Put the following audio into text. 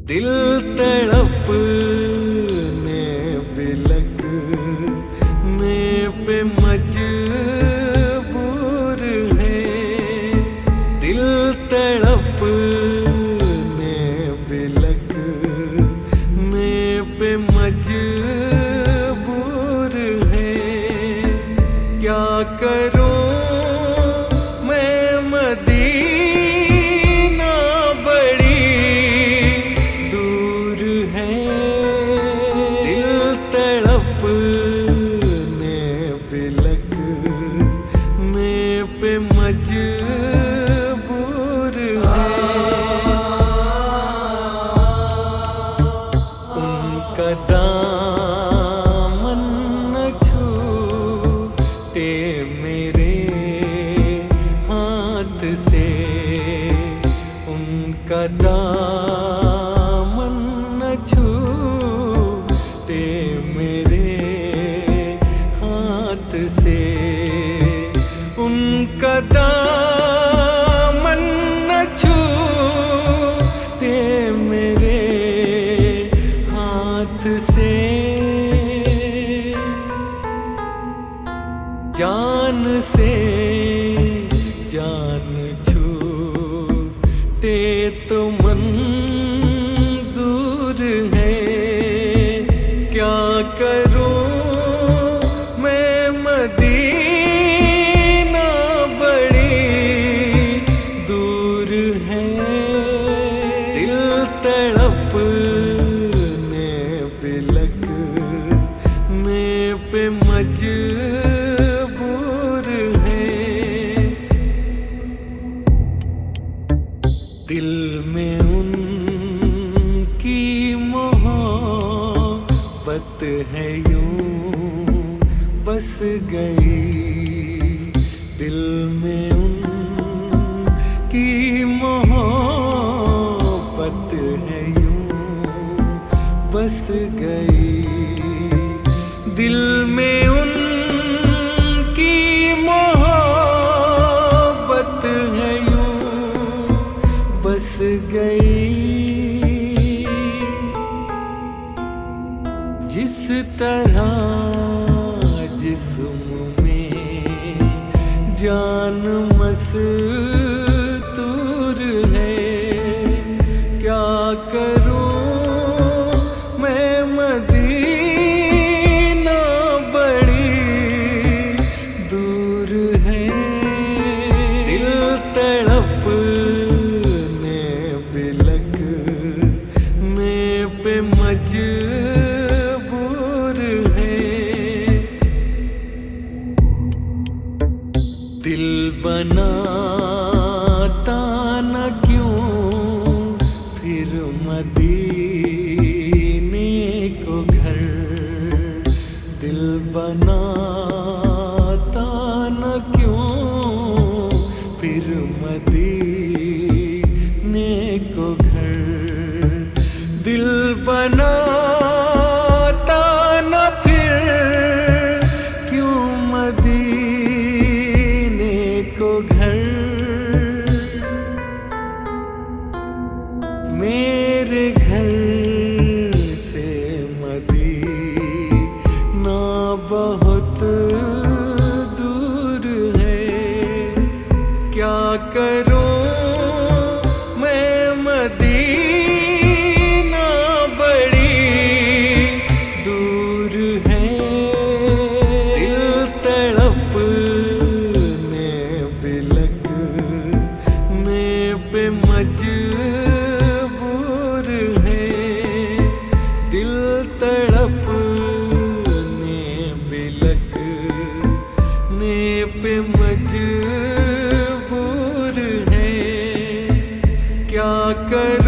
दिल तड़पने बिलखने पे मजबूर है। दिल तड़पने बिलखने पे मजबूर है। क्या करूं मैं मदीना बड़ी दूर है। दिल तड़पने बिलखने पे मजबूर है। उनका दामन न छूटे मेरे हाथ से। उनका दामन न छूटे मेरे हाथ से। उनका दामन न छूटे मेरे हाथ से। जान से जान छूटे तो मंजूर है। क्या करूं मैं मदीना बड़ी दूर है। दिल तड़पने बिलखने पे मजबूर है। दिल में उनकी मोहब्बत है यूं बस गई। दिल में उनकी मोहब्बत है यूं बस गई। दिल में उनकी मोहब्बत है यूं बस गई। जिस तरह जिस्म में जान मस्तूर है। क्या करूं मैं मदीना बड़ी दूर है। दिल तड़पने बिलखने पे मजबूर है। दिल बनाता न क्यों फिर मदीने को घर। दिल बनाता न क्यों फिर मदीने को घर। दिल बनाता न फिर क्यों मदीने को घर। मेरे घर से मदीना बहुत दूर है। क्या करूं मैं मदीना बड़ी दूर है। दिल तड़पने बिलखने पे मजबूर है। दिल तड़पने बिलखने पे मजबूर है। क्या करूं